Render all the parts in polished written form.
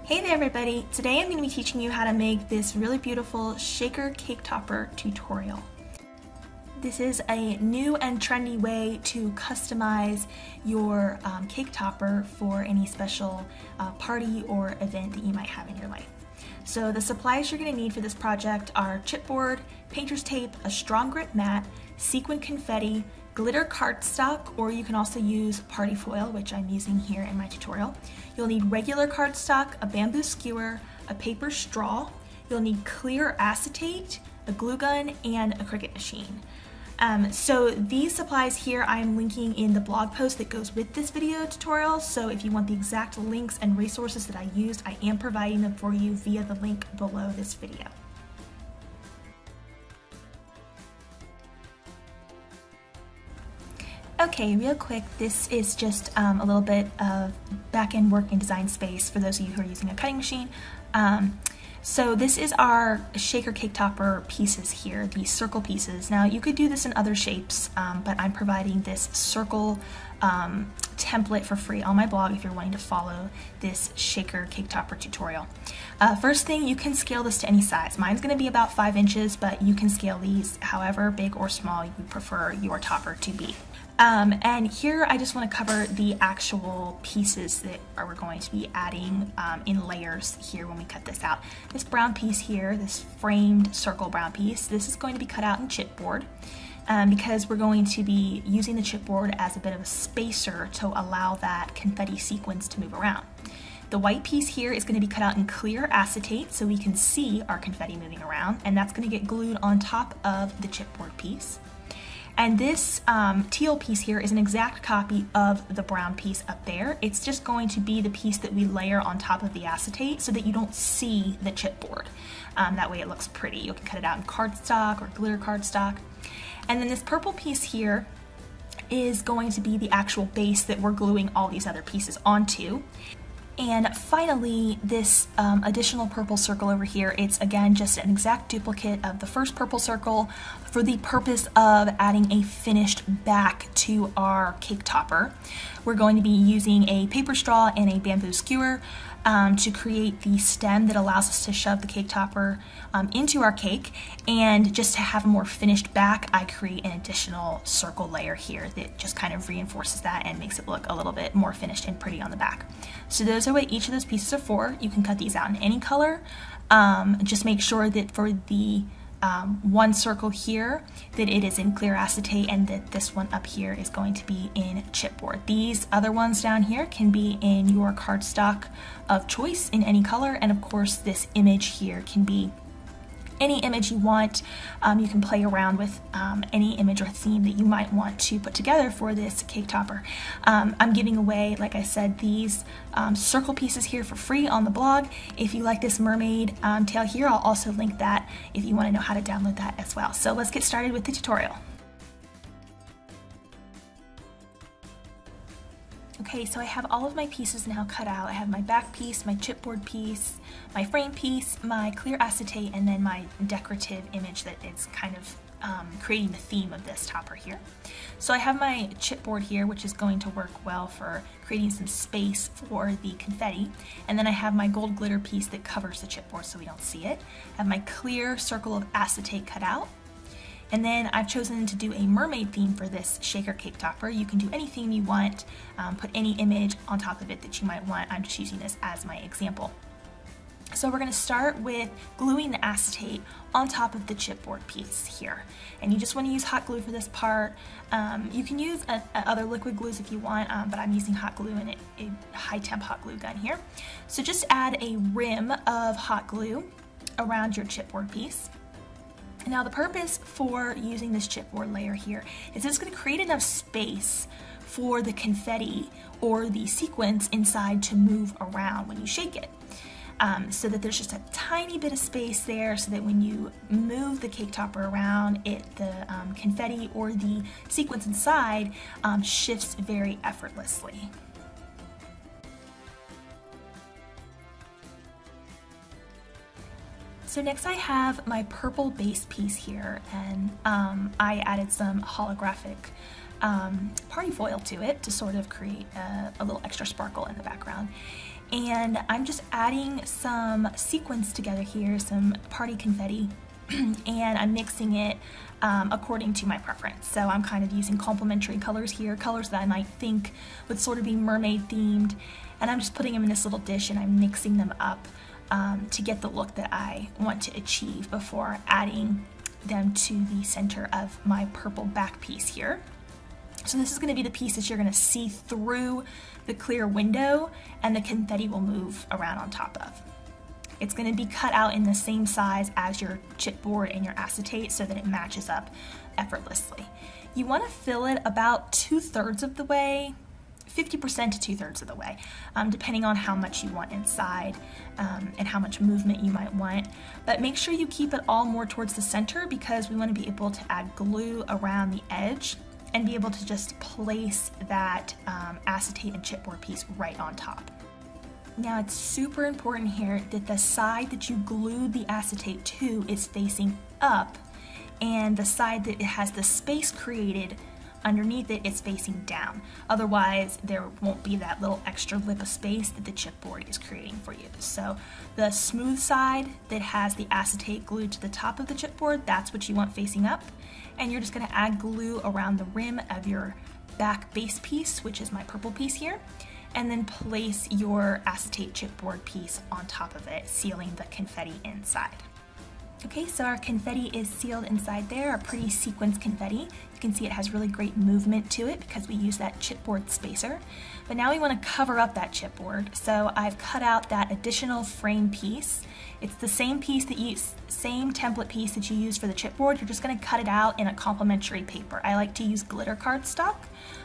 Hey there everybody! Today I'm going to be teaching you how to make this really beautiful shaker cake topper tutorial. This is a new and trendy way to customize your cake topper for any special party or event that you might have in your life. So the supplies you're going to need for this project are chipboard, painter's tape, a strong grit mat, sequin confetti, glitter cardstock, or you can also use party foil, which I'm using here in my tutorial. You'll need regular cardstock, a bamboo skewer, a paper straw. You'll need clear acetate, a glue gun, and a Cricut machine. So these supplies here I'm linking in the blog post that goes with this video tutorial, so if you want the exact links and resources that I used, I am providing them for you via the link below this video. Okay, real quick, this is just a little bit of back-end work and design space for those of you who are using a cutting machine. So this is our shaker cake topper pieces here, these circle pieces. Now you could do this in other shapes, but I'm providing this circle template for free on my blog if you're wanting to follow this shaker cake topper tutorial. First thing, you can scale this to any size. Mine's going to be about 5 inches, but you can scale these however big or small you prefer your topper to be. And here I just want to cover the actual pieces that we're going to be adding in layers here when we cut this out. This brown piece here, this framed circle brown piece, this is going to be cut out in chipboard because we're going to be using the chipboard as a bit of a spacer to allow that confetti sequence to move around. The white piece here is going to be cut out in clear acetate so we can see our confetti moving around, and that's going to get glued on top of the chipboard piece. And this teal piece here is an exact copy of the brown piece up there. It's just going to be the piece that we layer on top of the acetate so that you don't see the chipboard. That way it looks pretty. You can cut it out in cardstock or glitter cardstock. And then this purple piece here is going to be the actual base that we're gluing all these other pieces onto. And finally, this additional purple circle over here, it's again just an exact duplicate of the first purple circle for the purpose of adding a finished back to our cake topper. We're going to be using a paper straw and a bamboo skewer to create the stem that allows us to shove the cake topper into our cake, and just to have a more finished back, I create an additional circle layer here that just kind of reinforces that and makes it look a little bit more finished and pretty on the back. So those are what each of those pieces are for. You can cut these out in any color. Just make sure that for the one circle here that it is in clear acetate, and that this one up here is going to be in chipboard. These other ones down here can be in your cardstock of choice in any color, and of course this image here can be any image you want. You can play around with any image or theme that you might want to put together for this cake topper. I'm giving away, like I said, these circle pieces here for free on the blog. If you like this mermaid tail here, I'll also link that if you want to know how to download that as well. So let's get started with the tutorial. Okay, so I have all of my pieces now cut out. I have my back piece, my chipboard piece, my frame piece, my clear acetate, and then my decorative image that it's kind of creating the theme of this topper here. So I have my chipboard here, which is going to work well for creating some space for the confetti. And then I have my gold glitter piece that covers the chipboard so we don't see it. I have my clear circle of acetate cut out. And then I've chosen to do a mermaid theme for this shaker cake topper. You can do any theme you want, put any image on top of it that you might want. I'm just using this as my example. So we're going to start with gluing the acetate on top of the chipboard piece here. And you just want to use hot glue for this part. You can use other liquid glues if you want, but I'm using hot glue and a high temp hot glue gun here. So just add a rim of hot glue around your chipboard piece. Now the purpose for using this chipboard layer here is it's going to create enough space for the confetti or the sequence inside to move around when you shake it. So that there's just a tiny bit of space there so that when you move the cake topper around, the confetti or the sequence inside shifts very effortlessly. So next I have my purple base piece here, and I added some holographic party foil to it to sort of create a little extra sparkle in the background. And I'm just adding some sequins together here, some party confetti, and I'm mixing it according to my preference. So I'm kind of using complementary colors here, colors that I might think would sort of be mermaid themed, and I'm just putting them in this little dish and I'm mixing them up to get the look that I want to achieve before adding them to the center of my purple back piece here. So this is going to be the piece that you're going to see through the clear window, and the confetti will move around on top of. It's going to be cut out in the same size as your chipboard and your acetate so that it matches up effortlessly. You want to fill it about 2/3 of the way, 50% to 2/3 of the way, depending on how much you want inside and how much movement you might want. But make sure you keep it all more towards the center, because we want to be able to add glue around the edge and be able to just place that acetate and chipboard piece right on top. Now it's super important here that the side that you glued the acetate to is facing up, and the side that it has the space created underneath it is facing down. Otherwise, there won't be that little extra lip of space that the chipboard is creating for you. So the smooth side that has the acetate glued to the top of the chipboard, that's what you want facing up. And you're just going to add glue around the rim of your back base piece, which is my purple piece here, and then place your acetate chipboard piece on top of it, sealing the confetti inside. Okay, so our confetti is sealed inside there, our pretty sequenced confetti. You can see it has really great movement to it because we use that chipboard spacer. But now we want to cover up that chipboard, so I've cut out that additional frame piece. It's the same piece that same template piece that you use for the chipboard. You're just going to cut it out in a complementary paper. I like to use glitter cardstock.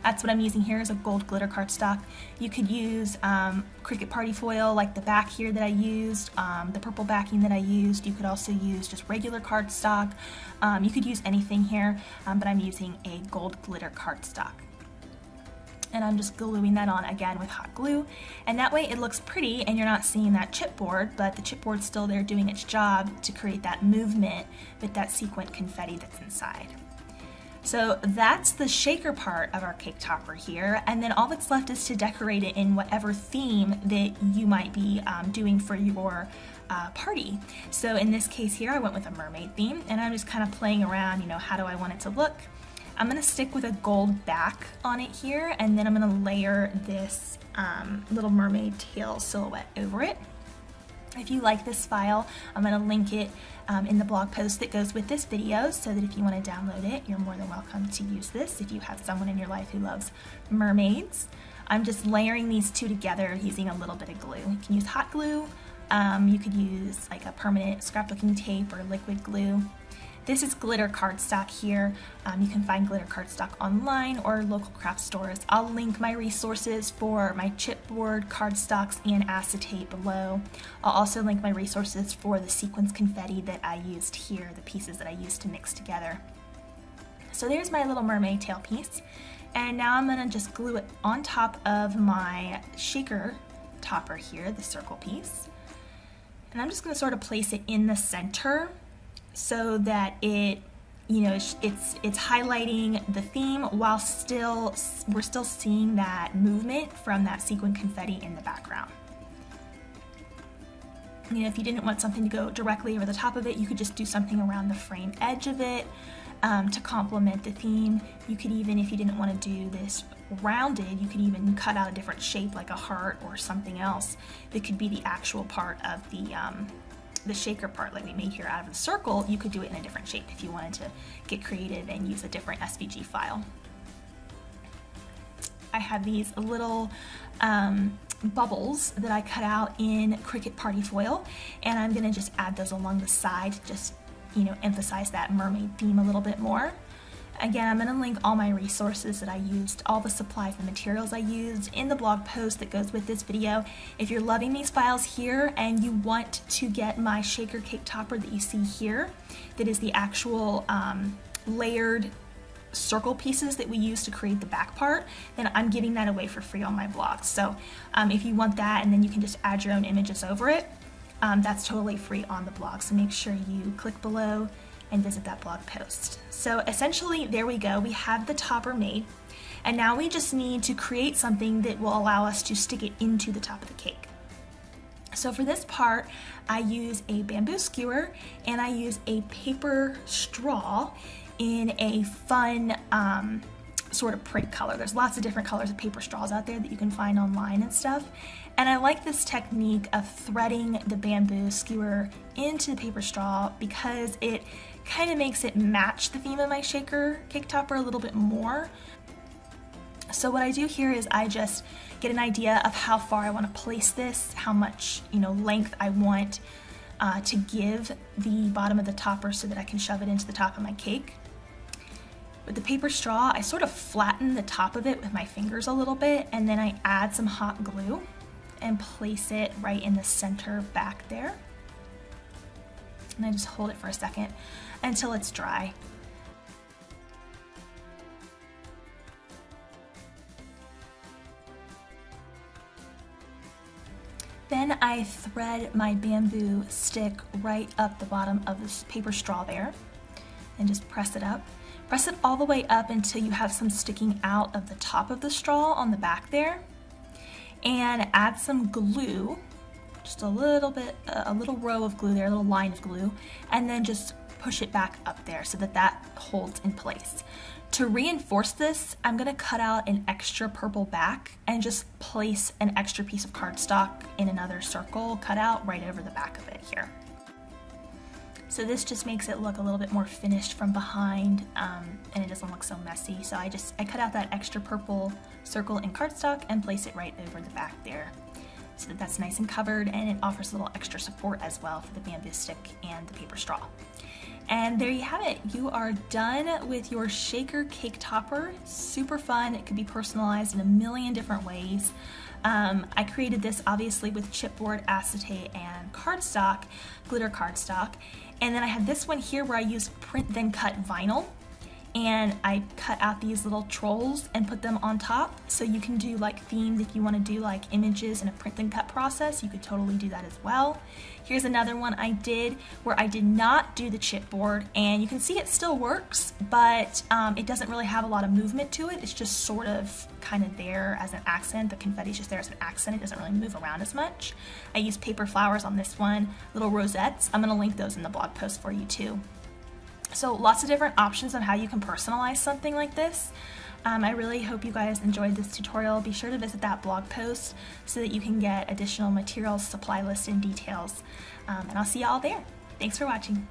That's what I'm using here, is a gold glitter cardstock. You could use Cricut party foil like the back here that I used, the purple backing that I used. You could also use just regular cardstock. You could use anything here, but I'm using a gold glitter cardstock. And I'm just gluing that on again with hot glue, and that way it looks pretty and you're not seeing that chipboard, but the chipboard's still there doing its job to create that movement with that sequined confetti that's inside. So that's the shaker part of our cake topper here, and then all that's left is to decorate it in whatever theme that you might be doing for your party. So in this case here, I went with a mermaid theme, and I'm just kind of playing around, you know, how do I want it to look? I'm going to stick with a gold back on it here, and then I'm going to layer this little mermaid tail silhouette over it. If you like this file, I'm going to link it in the blog post that goes with this video, so that if you want to download it, you're more than welcome to use this if you have someone in your life who loves mermaids. I'm just layering these two together using a little bit of glue. You can use hot glue, you could use like a permanent scrapbooking tape or liquid glue. This is glitter cardstock here. You can find glitter cardstock online or local craft stores. I'll link my resources for my chipboard, cardstocks, and acetate below. I'll also link my resources for the sequins confetti that I used here, the pieces that I used to mix together. So there's my little mermaid tail piece. And now I'm gonna just glue it on top of my shaker topper here, the circle piece. And I'm just gonna sort of place it in the center, so that it, you know, it's highlighting the theme while we're still seeing that movement from that sequin confetti in the background. You know, if you didn't want something to go directly over the top of it, you could just do something around the frame edge of it to complement the theme. You could even, if you didn't want to do this rounded, you could even cut out a different shape like a heart or something else that could be the actual part of the shaker part like we made here out of the circle. You could do it in a different shape if you wanted to get creative and use a different SVG file. I have these little bubbles that I cut out in Cricut party foil, and I'm gonna just add those along the side, just, you know, emphasize that mermaid theme a little bit more. Again, I'm going to link all my resources that I used, all the supplies and materials I used in the blog post that goes with this video. If you're loving these files here and you want to get my shaker cake topper that you see here, that is the actual layered circle pieces that we use to create the back part, then I'm giving that away for free on my blog. So if you want that, and then you can just add your own images over it, that's totally free on the blog. So make sure you click below and visit that blog post. So essentially, there we go. We have the topper made, and now we just need to create something that will allow us to stick it into the top of the cake. So for this part, I use a bamboo skewer and I use a paper straw in a fun sort of print color. There's lots of different colors of paper straws out there that you can find online and stuff. And I like this technique of threading the bamboo skewer into the paper straw because it kind of makes it match the theme of my shaker cake topper a little bit more. So what I do here is I just get an idea of how far I want to place this, how much length I want to give the bottom of the topper so that I can shove it into the top of my cake. With the paper straw, I sort of flatten the top of it with my fingers a little bit, and then I add some hot glue and place it right in the center back there. And I just hold it for a second until it's dry. Then I thread my bamboo stick right up the bottom of this paper straw there and just press it up. Press it all the way up until you have some sticking out of the top of the straw on the back there. And add some glue, just a little bit, a little row of glue there, a little line of glue, and then just push it back up there so that that holds in place. To reinforce this, I'm gonna cut out an extra purple back and just place an extra piece of cardstock in another circle cut out right over the back of it here. So this just makes it look a little bit more finished from behind, and it doesn't look so messy. So I cut out that extra purple circle in cardstock and place it right over the back there so that that's nice and covered, and it offers a little extra support as well for the bamboo stick and the paper straw. And there you have it. You are done with your shaker cake topper. Super fun. It could be personalized in a million different ways. I created this obviously with chipboard, acetate, and cardstock, glitter cardstock. And then I have this one here where I used print then cut vinyl. And I cut out these little trolls and put them on top. So you can do like themes if you want to do like images in a print then cut process. You could totally do that as well. Here's another one I did where I did not do the chipboard, and you can see it still works, but it doesn't really have a lot of movement to it. It's just sort of kind of there as an accent. The confetti is just there as an accent. It doesn't really move around as much. I used paper flowers on this one, little rosettes. I'm going to link those in the blog post for you too. So lots of different options on how you can personalize something like this. I really hope you guys enjoyed this tutorial. Be sure to visit that blog post so that you can get additional materials, supply list, and details. And I'll see you all there. Thanks for watching.